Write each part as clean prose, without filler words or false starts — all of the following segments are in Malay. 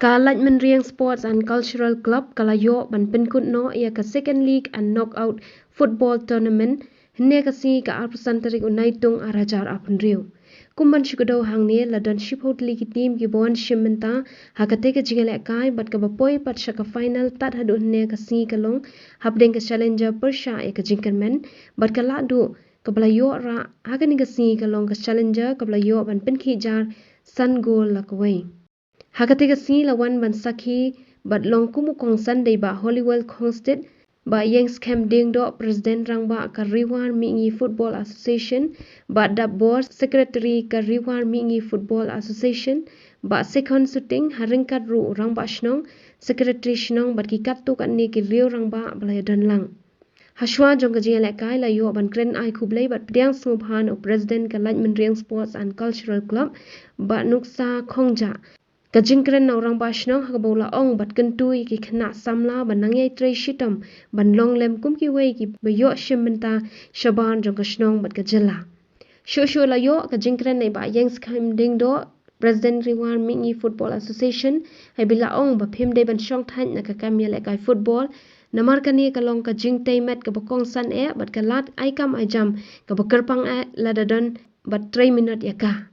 Kalaj Menriang Sports and Cultural Club kalayo ban penkut no ia ka Second League and Knockout Football Tournament hne kasi ka arpusan tarik unaitung arajar apunriu. Kumban shikado hangni ladan shipot ligi team ki bon shimenta hakate ka jingale kai bat ka bapoi pat shaka final tat hadu hne kasi kalong habdeng ka challenger persha e ka jingkanmen bat ka ladu ka balayo ra hagani kasi kalong ka challenger ka balayo ban penki jar san goal lakawai. Hakati kasi lawan ban sakhi bat long kumu kong Sunday ba Holywell Consted ba Yangs Camp Ding do President rang ba ka Riwar Mingi Football Association ba da board secretary ka Riwar Mingi Football Association ba second shooting haringkat ru rang ba shnong secretary shnong bat ki kat tu kan ni ki riu rang ba balai dan lang. Hashwa jong ka jia lekai la yo ban kren ai kublai bat pdiang smubhan o President ka Kalaj Menriang Sports and Cultural Club ba nuksa khongja Kajingkren na orang bashnong hakabola ong bat kentui ki khna samla banangyai trei shitam ban longlem kum ki wei ki bayo shimenta shaban jong kashnong bat kajela. Shosho la yo kajingkren na ba Yangs Camp Ding do President Riwar Mingi Football Association hai bila ong ba phim de ban shong than na ka kamya le kai football namar kani kalong ka jing taimet ka bokong san e bat ka lat ai kam ai jam ka bakarpang e ladadon bat 3 minute yaka.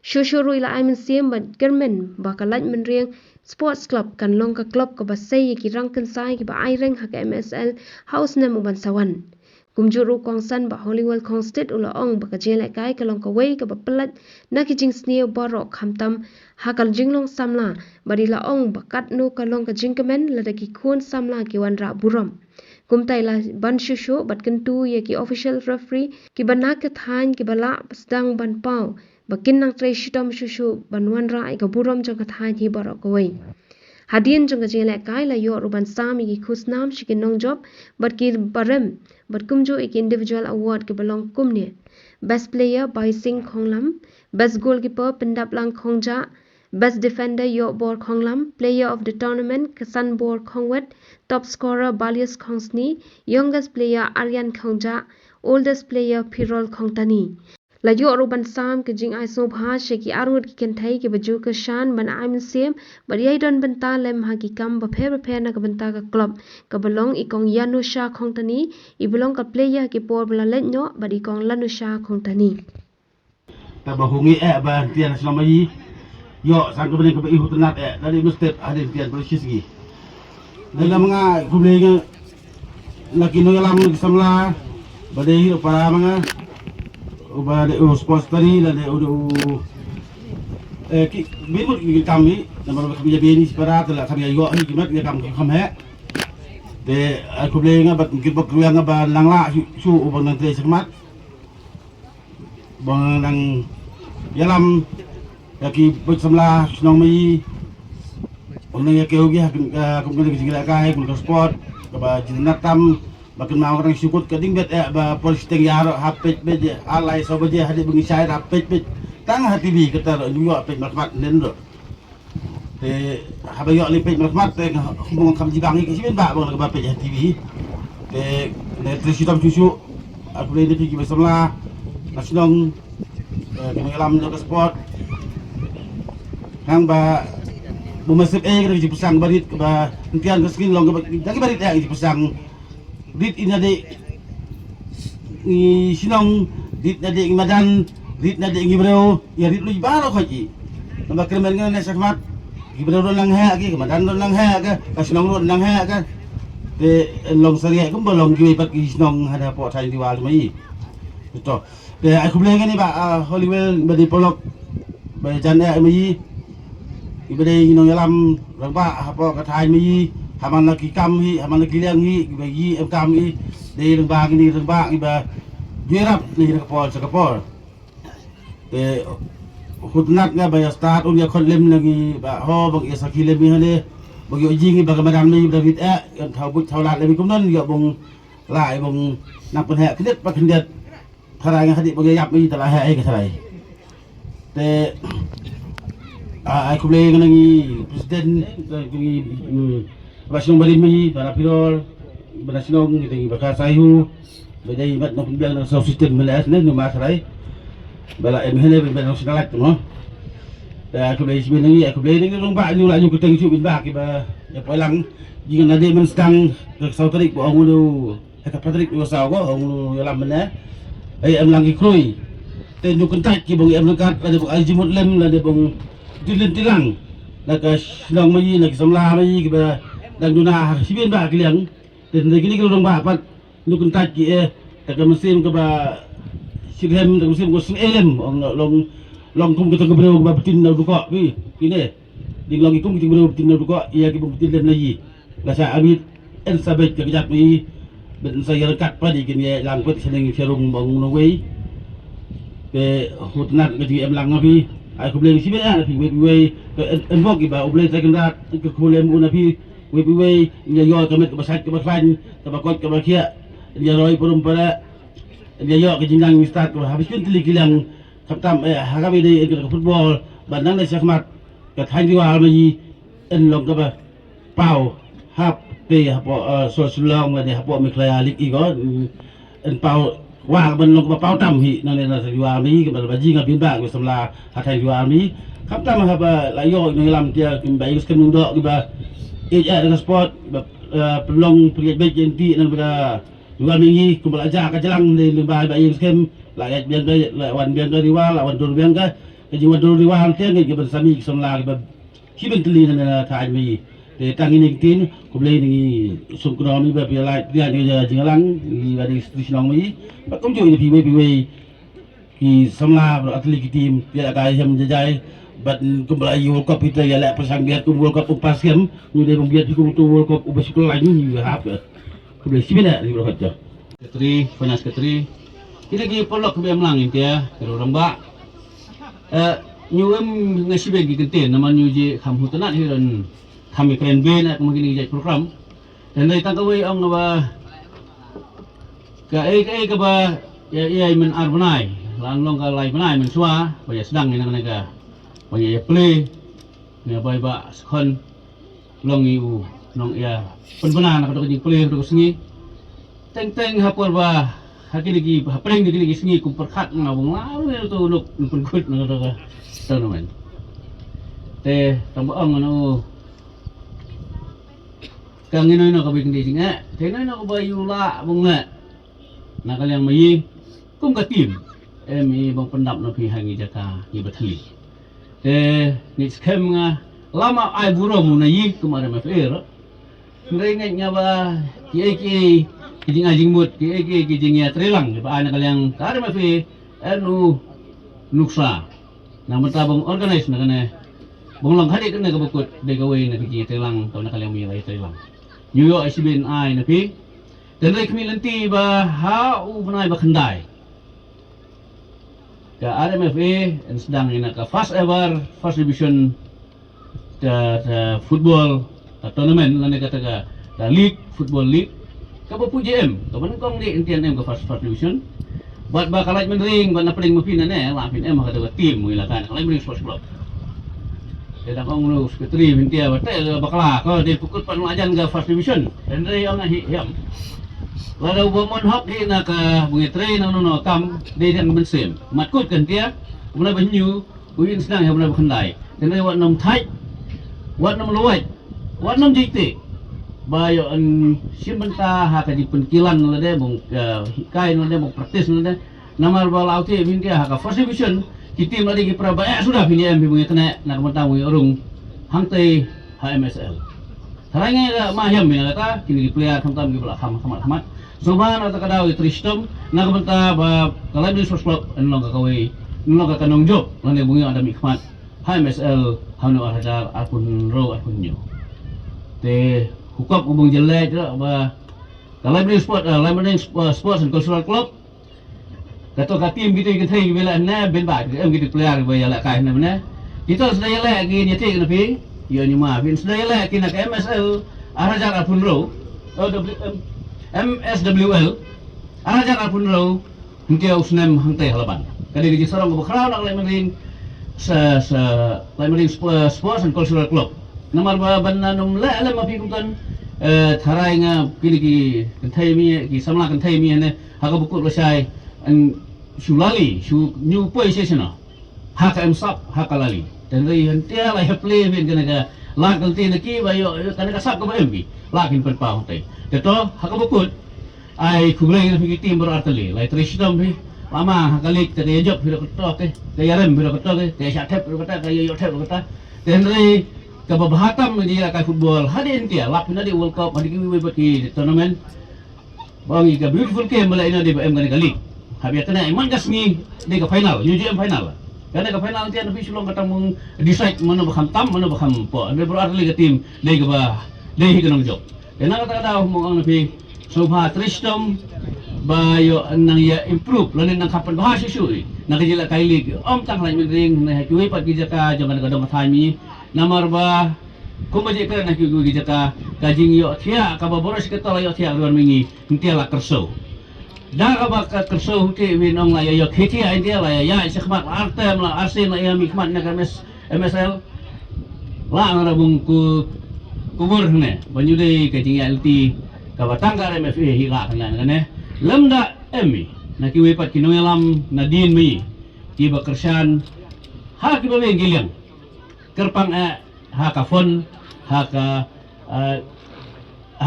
Shosho ila aimin siem bat germen ba Kalaj Menriang Sports Club kan long ka club ka basay ki rangkan sai ki ba aireng hak MSL house na mo ban sawan. Kumjuru kong san ba Holywell Consted ula ong ba ka jela kai ka long ka wei ka ba pelat na ki jing sneo barok hamtam hakal jinglong samla barila ong ba kat no ka long ka jingkamen lada ki kun samla ki wan ra buram. Kumtai la ban shosho bat kentu ye ki official referee ki banak ka than ki bala sedang ban pau bakin nang tray shitam shushu banwan ra ka buram jong ka thai hi barok kawai hadien jong ka jela kai la yo ruban sami ki khusnam shikin nong job bat ki barem bat kumjo ek individual award ki belong kumne best player by sing khonglam best goalkeeper pendap lang khongja best defender yo bor khonglam player of the tournament kasan bor khongwet top scorer balius khongsni youngest player aryan khongja oldest player pirol khongtani Layo ruban sam ke jing ai so bha she ki arut ki kenthai ki baju ka shan ban aimin sem bar yai don banta lem ha ki kam ba phe na ka banta ka club ka belong ikong yanusha khongtani I belong ka player ki por bla lenyo bar ikong lanusha khongtani ta ba hungi ba tian selama yi yo sang ka bani ka ihu tenat dari mustep hadin tian persis gi dalam nga kuble nga laki no yalam samla badai para mga uba de sports tadi la de ki bimut ki kami nama kami jadi ni separat la kami yo ni kimat ya kami he de aku beli nga bat ki bok nga ba lang la su ubang nang tre semat bang nang yalam ya ki bot samla snong mi onang ya ke hogi ha kum ki jingla kai kum sport ka ba jinatam Bakin mau orang syukut keding bet ba polis teng yaro hapet bet alai so beje hadi bengi sai hapet bet tang hati bi kata yo pet makmat nen do te haba yo li pet makmat te ngomong kam jibangi ki ben ba bang ba pet hati bi te ne trisitam susu aku le de ki besamla nasional mengalam ke sport hang ba bumasip ke di pesang barit ba entian ke skin long ke dagi barit di pesang dit inade i sinong dit nade i madan dit nade i gibreo ya dit lu baro khaji namba kremen ngane sakmat gibreo don lang ha ki madan don lang ha ka kasinong don lang ha ka te long sari ko bolong gi pat ki sinong hada po thai diwal mai to te aku beli ngani ba Holywell badi polok ba jan mai i bade nong yalam rang ba apa ka thai mai haman lagi kami, haman lagi liang hi, bagi kami dari lembang ini lembang iba jerap ni sekapol. Hutnat nga bayar start unya kolem lagi ba ho bagi sakhi lemi hale bagi ujingi bagaimana ni David yang thau lat lemi kumnan ya bong lai bong nak penhek kedet pak kedet tharai hadi bagi yap ni telah hai ke tharai. Aku beli lagi presiden lagi Basinong barimi para pirol banasinong gitu bakal sayu bedai mat nok biang ng system melas ne no masarai bala emhele ben nasional tu no aku boleh sibin lagi aku boleh dengan lomba ni lah aku tengok bin bak ba ya pulang jika nanti men sedang ke Sautrik bu orang lu kata Patrick lu sao ko orang lu lam mana em lagi krui ten du kentat ki bang em lekat ada bu ajimut lem la de bang dilen tilang la ka long mai la samla mai ki ba dan duna sibin bak liang ten de kini kalau lomba pat du kentat ki ta mesin ke ba sirhem ta mesin ko sin elem long long kum kita kebreu ba betin na duka pi kini ding long kum kita kebreu betin na duka ia ki betin lem lagi la sa amit en sabet ke jak ni ben saya rekat pa di kini lang pet seneng serung bang no wei ke hutnat ke em lang pi ai ko bleng sibe pi wei en bok ki ba obleng sa kendat ke kulem una pi wei nya yo ke met ke basat ke basfan ke bakot ke bakia dia roi purum pada dia yo ke jingang mistat ko habis kun tili kilang kaptam hagabi de ke football bandang le sakmat ke thai diwal mai en long ke ba pau hap pe hapo so sulong la de hapo mi klaya lik i ko en pau wa ban long ba pau tam hi na le na diwal mi ke ba ji ngapin ba ko samla ha thai diwal mi kaptam ha ba la yo ni lam dia kim bai skem ndo ki ba dengan sport pelong pergi baik jenti dan pada dua minggu kumpul aja ke jelang di lembah bayi skem layak biang ke lawan biang ke riwal lawan dur biang ke jiwa dur riwal tiang ke bersami semla ke hiben teli na kaan mi de tang ini tin kumpul ini sungkro mi ba piala dia dia jingalang di badi institusional mi ba kom jo ini piwe ki semla atlet tim dia kai hem jajai bat kumpul World Cup itu ya lek pasang biar kumpul World Cup upas kem ni de biar kumpul World Cup ubas sekolah ni hap kumpul sibena di bawah aja ketri finance ketri kita gi polok ke melang intia kalau orang ba nyuem ngasi bagi kenten nama nyuji kham hutanat hiran kami keren ben nak mungkin jadi program dan dari tangkawai ang nawa ke ba ya men arbonai langlong ka lai benai men sua baya sedang ni nang baya play ni baya ba skon long iu nong ya penbena nak dok play dok sengi teng hapor ba hakili gi hapreng gi lagi sengi ku perkhat ngabung lalu tu luk penkut nang dok tournament te tambang anu kang ino ka bikin di singa te no ka bayu la bunga nakal yang mai kum ka tim mi bang pendap no pi hangi jaka ni batli ni skem nga lama ai buro mu na yi kumare ma fer ngai ngai nya ba ki jing ajing mut ki jing ya trelang ba ana kalyang kare ma fi anu nuksa na mata bang organize na kana bang lang hadi kana ka bukut de gawai na ki trelang ka na kalyang mi lai trelang New York isibin ai na pi dan rek mi lanti ba ha u banai ba khandai ke RMFA yang sedang ini ke first division the football tournament lain kata ke league football league ke PUJM ke mana kong di intian ke first division buat bakal lagi mending buat napeling mungkin lah pin kata tim mengilakan kalau mending sports club dan kong lu sekretari intian bakal kalau di pukul penuajan ke first division dan dari orang hiam Walau buat hop di nak bunyi train no kam di dan bensim matkut kan dia mulai banyu uin sedang yang mulai berkendai dan dia wat nom tight wat nom luai wat nom jikti bayo an simbenta haka di penkilan lade bung hikai lade bung praktis lade nama balau ti bin dia haka first division kita lagi pra banyak sudah pilih MP bunyi kena nak mentang bunyi urung hangtai HMSL Harangnya maham ni kata kini player kamtam gi belak hamat Soban atau kadau tristom nak benta ba kalau di sports club enong ka kawai enong ka kanong job lan bungi ada mikmat HMSL hanu hajar apun ro apun nyu te hukum ubung jelek ba kalau di sport Lambering Sports and Cultural Club kata ka tim gitu kita thai bela na ben ba em gitu player ba ya la kai na mana kita sudah ya la gi ni tik na pi yo ni ma bin sudah ya la ki nak MSL hajar apun ro MSWL arajan apun lo hingga usnem hangtai halaban kali di sarang berkerau nak Lambering Lambering Sports and Cultural Club nomor bananum la alam api kumtan tharai nga kili ki kentai mi ki samla kentai mi ne haka bukut lasai an sulali su new poi sesena haka emsap haka lali dan ri hentia la play bin kana ka lag kalti na ki bayo kana ka sak ka ba MB lagin pen pa hote teto hakabukut ai kublai na fikir tim beratali lai trisdom bi lama kali te job biro ketok ke yaram biro ketok ke te syatep biro ketok ke yo tep biro ketok dan ri ka babahatam ni ka football hadin dia lap na di World Cup hadi ki bagi tournament bangi ka beautiful game malai na di em kana kali habiat na iman gasmi di ka final UGM final karena ke final dia nabi sulung ketemu decide mana bakam tam mana bakam po ada beratali ke tim di ka ba di ka nong job dan kata-kata mo ang nabi Subha Tristom bayo nang ya improve lanin nang kapan bahasa sui nak jela kailig tang lai midring na cuy pat gijaka jangan kadang mathami namar ba kumaje ka na cuy gijaka kajing yo thia ka ba boros ka tola yo thia ruan mingi ntia la kerso da ka ba ka kerso te winong la yo khiti ai dia la ya sekhmat artem la arsin la ya mikmat na kames MSL la ngara bung ku kubur ne banyude kajing LT kabatang ka MFA hila kan ne lemda emi na kiwepat kinungelam na din mi kiba kersan ha kiba benggiliang kerpang ha ka fon ha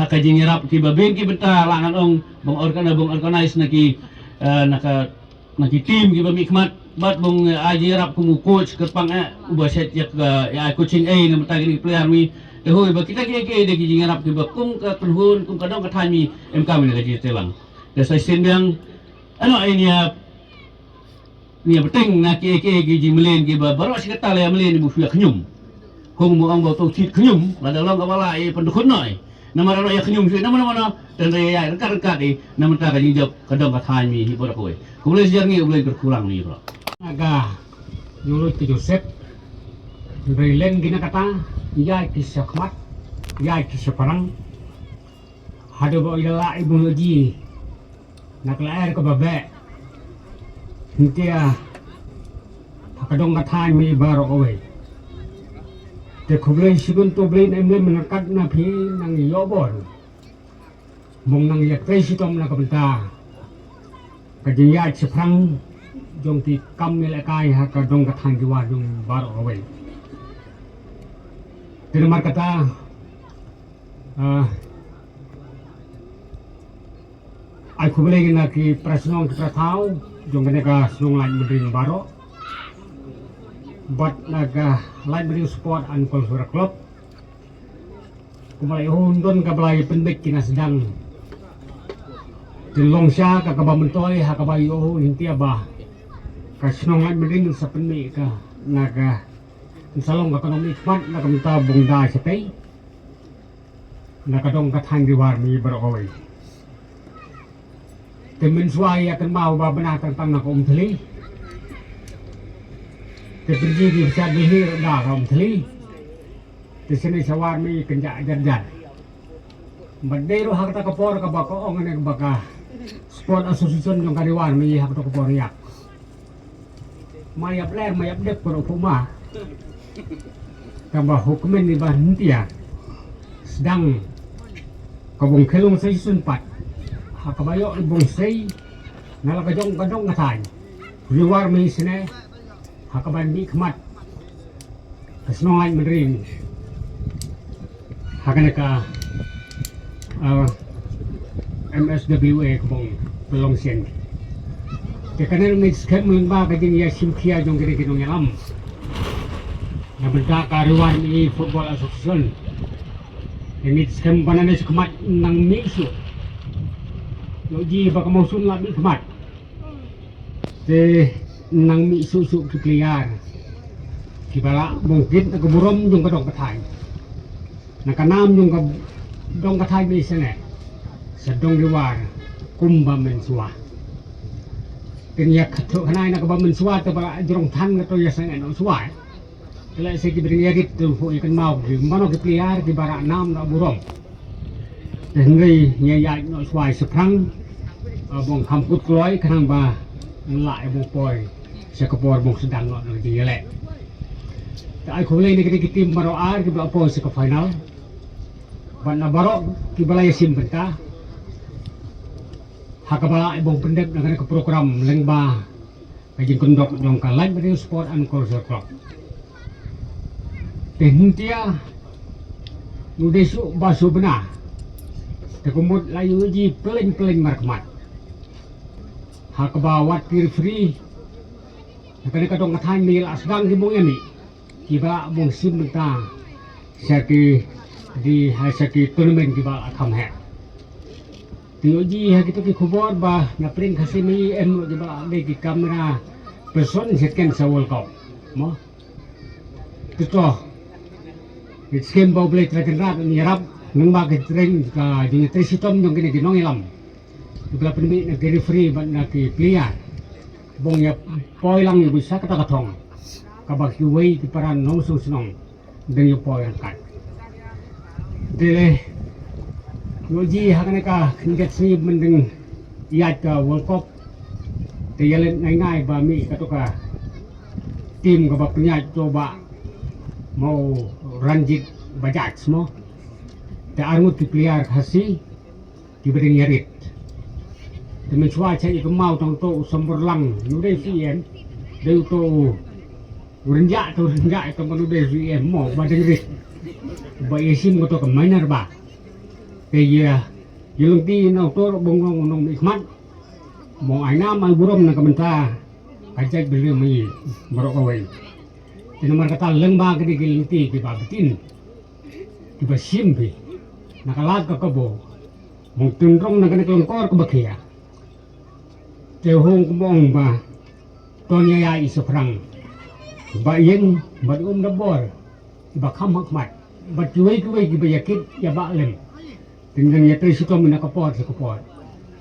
ka jingirap kiba bengki benta langan ong bong organize na ki tim kiba mikmat bat bong ajirap kumu coach kerpang ubaset yak ya coaching na matagi player mi hoi ba kita ke de jingirap kiba kum ka tunhun kum kadang ka thami em ka mi ka telang dasai sendang ano ay niya beting na ki ji melen ki ba baro sikata la melen bu fiak nyum kung mo ang bato tit knyum la dalong ka wala ay pandukon noy na marano ya knyum si na mana dan ya rekat di na menta ka jingjab kadang ka thami hi bora koy kung le siar ngi ulai kurang ni bro aga nyulut ke Joseph Railen gina kata ya ki sakmat ya ki separang hado ba ila ibu haji nak lahir ke babek hintia hakadong kathai mi baro away te kublai sigun to blin emle menakat na phi nang yobon mong nang yak tei sitom na kabenta kadiya seprang jong ti kam ni lakai hakadong kathai diwa jong baro away terima kata ai kublai na ki prasnong ki prathau jong ka snong lain mendring baro but naga lain mendring sport and culture club kumalai hundon ka balai pendik kina sedang tilongsa ka kabamentoy ha kabayo hintia ba ka snong lain mendring sa penmi ka naga salong ekonomi kmat na kamta bungda sepay nakadong kathang diwar mi barokaway temen suai akan mau babana tentang nak theli te pergi di besar dihir dah ka theli te sini sawar mi kenja jarjar badero hak ta kapor ka bako ong ne baka sport association jong kadiwan mi hak ta kapor yak mayap ler mayap dek pro puma tambah hukuman di Bantia sedang kabung kelung season 4 hakabayo ibong say nalakajong kadong ngatay riwar mi sine hakaban di kmat kasnongan menring hakanaka MSWA kabung belong sien kekanan may skep mulingba kajing ya simkia jong kiri-kirong yalam na benda karuan ni football association ini skem panane sekemat nang misu loji baka mausun la mi kemat te nang mi susu kikliar kibala mungkin ke burom jong kadong kathai na kanam jong ka dong kathai mi sene sedong diwar kumba mensua kenya khatho khanai na ka ba mensua te bala jrong than ka to yasane no suai kalau saya kibring yagit tu fu ikan mau di mana kepeliar di barak nam nak burung dan ngei nyai no suai seprang bong kamput kloi kanang ba lai bong poi sekepor bong sedang no di yelek tak ai khulai ni kita tim baro ar ki bla poi se ke final ban baro ki balai sim benta hakabala bong pendek dengan ke program lengba kajin kondok jong ka live radio sport and culture club Tehuntia nudesu basu benar. Tekumut layu uji pelin markmat. Hakabawat kir free. Nakani kadong kathan mil asgang di mong yani. Kiba mong sim benta. Saki di saki tournament kiba akham hai. Tiuji hakito ki khubor ba na print khasimi em kiba le ki kamera person second sa World Cup. Mo. Tito. It's game bau play terkenal ni rap nang ba ke train ka jing trisitom jong kini ginong ilam. Dibla penmi na ke referee ban na ki player. Bong ya poi lang yu bisa kata katong. Kabak yu wei ki paran nong sung sunong deng yu poi angkat. Dele Yoji hakane ka kinget si mendeng iat ka World Cup. Te yalen ngai ba mi katoka tim ka ba penyat coba mau ranjit bajaj semua. Te armut ki player khasi ki bering yarit. Te mencuaca itu mau tong to semberlang nude sien deu to renjak itu menude sien mau badeng rit. Ba yesim ko to ka miner ba. Te ya yelung ti no to bong nong ikmat. Mau aina mai burom na kamenta kajak beli mai borok awai. Te nomor kata lengba ke di ti ki ba betin. Ki ba simbi. Nakalat ka kabo. Mong tundrong na kana kelongkor ke bakia. Te hong kumong ba tonya ya iso krang. Ba yen ba dabor. Ba kham hakmat. Ba cuai ki ba yakit ya ba lem. Tinggal ya terus itu mina kapot.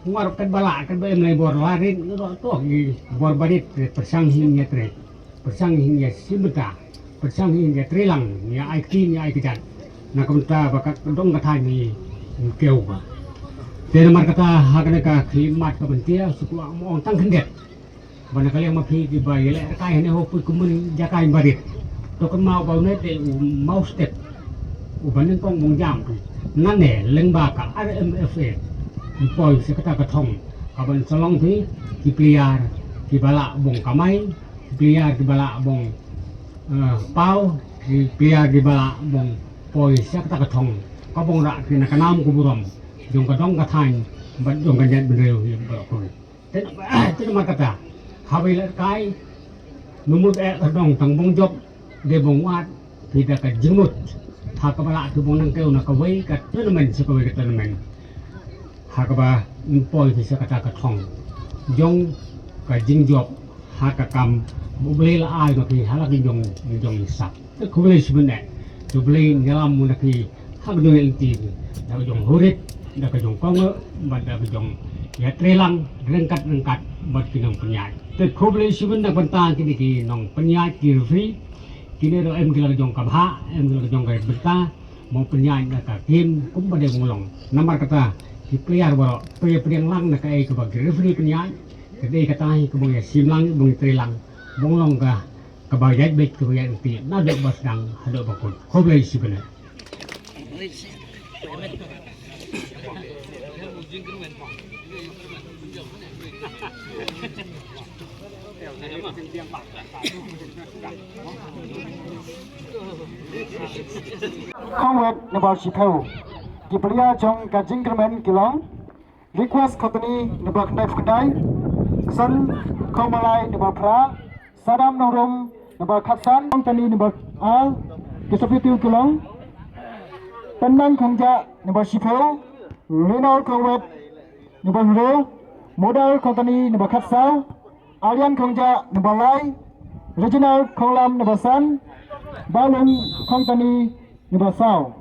Ngarap kan bala kan ba emlay bor larin to gi bor barit persang hingga tre. Persang hingga simeta. Persang hingga trilang ya aiki ya aikitan. Na kamta bakat dong kathay ni keu ba. Te namar kata hakane ka klimat ka bentia suku mo tang kendet. Bana kali ma phi ki ba yele kai ne ho pu kumun jakai barit. To kan mau ba ne te mau step. Ubanin kong mong jam nan ne lengba ka RMFA. Poi sekata katong kaban salong thi ki pliar ki bala bong kamay pliar ki bala bong pau ki pliar ki bala bong poi sekata katong kabong ra ki nakanam ku burom jong kadong kathan ban jong kanyan benreu hi ba ko te ma kata habai la kai numut kadong tang bong job de bong wat ki da ka jimut ha ka bala tu bong nang keu na ka wei ka tournament se ka wei ka tournament hakaba poi bisa kata katong jong ka jingjob hakakam bubli la ai no ki halaki jong sak te kubli sibne tu beli ngalam mun ki hak jong elti da jong hurit da ka jong kongo ba da jong ya trelang rengkat bat kinong penyat te kubli sibne bantang kini ki nong penyat ki free kini ro em kila jong kabha em kila jong ka berta mau penyat da ka kim kum ba de ngolong namar kata ki player baro priang lang na kai ka bag referee penyat kedai katai ka bang simlang bang trilang bonglong ka kabayat bet ka yan ti na do bas dang hado bakot koblay sibena Kongwet nebal shithau Kiplia jong ka jingkermen kilong request company nebak knife kedai san komalai nebak pra sadam norom nebak khatsan company nebak al kisapitiu kilong penang khangja nebak shithau renal kongwet nebak ro modal company nebak khatsau alian khangja nebak lai regional khonglam nebak san balung company nebak sau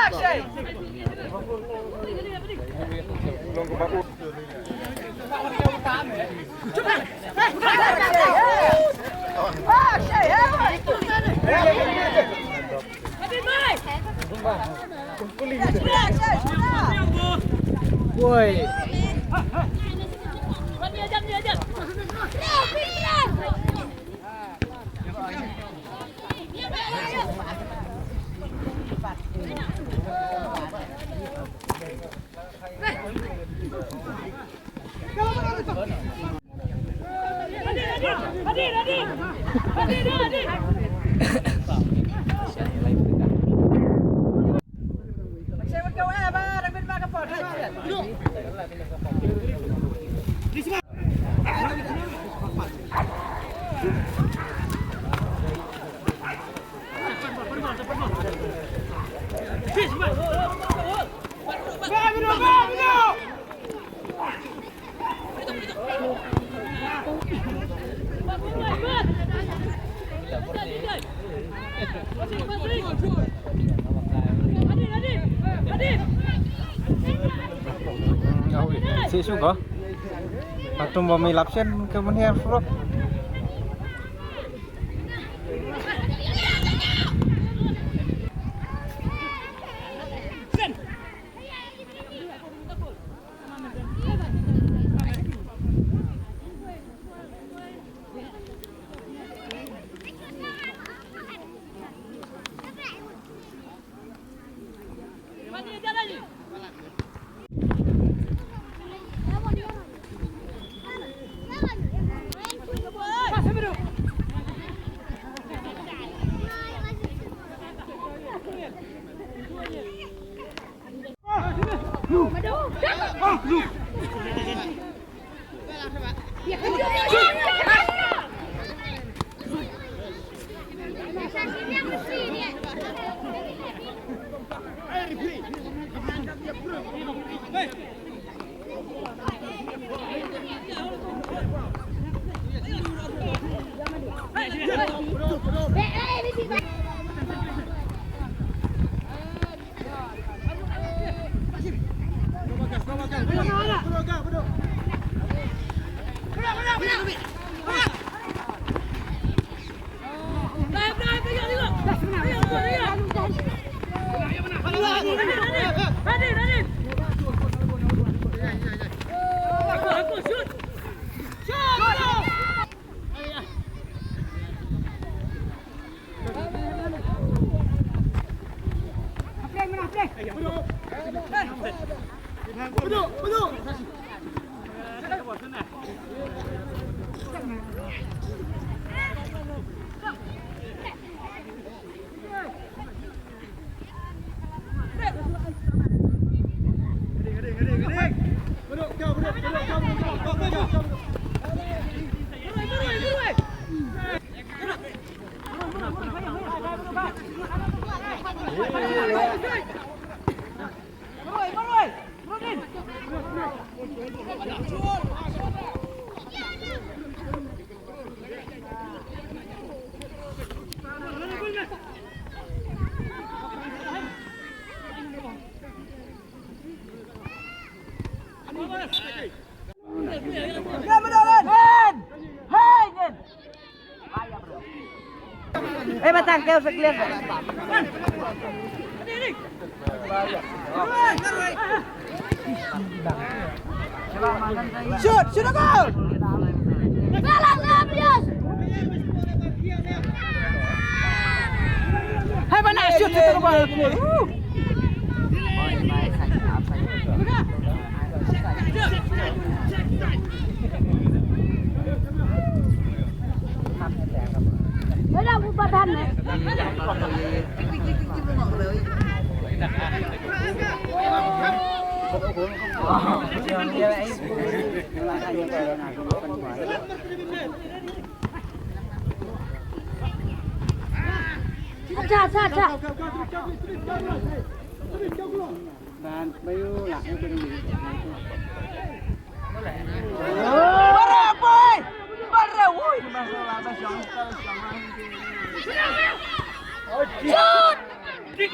Action! Si sugo. Patung bumi lapsen kemudian furuk. Batang kau sekalian. Shoot, shoot a goal. Salah Gabriel. Hai mana shoot itu bola. Udah buat tahan. Acha. Dan bayu lah itu ni. Bara boy. Bara woi. Shoot! Kick!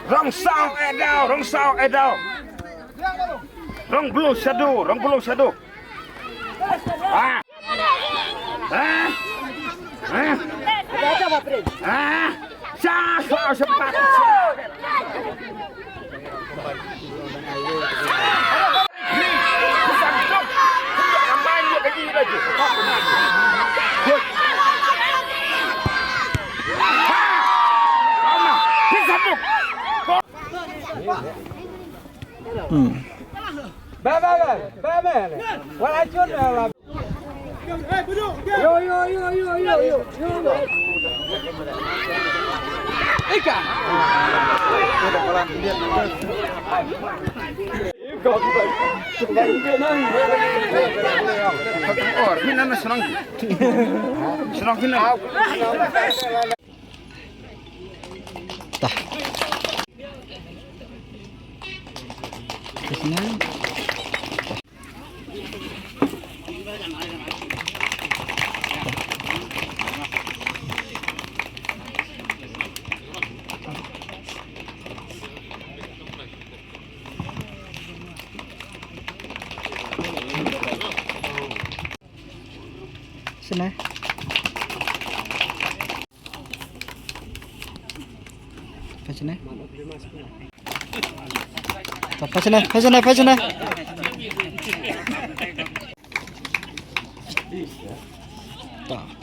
Rong sao edau. Rong blue shadow. Ah. Cepat. Sini. Sini. Sini.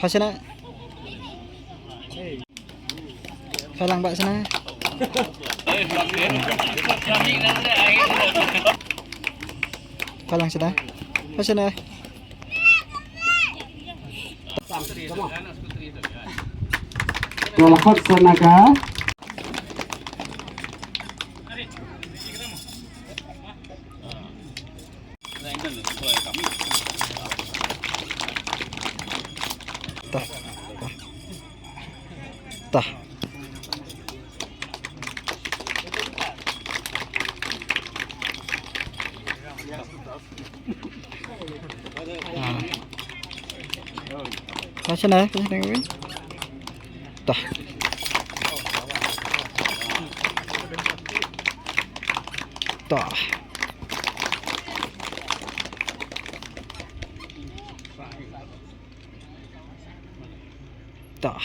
Sini. Falang mbak sana. Falang sana. Sana. Laksanakan Tah. Sana, Tah. Tah. Tah.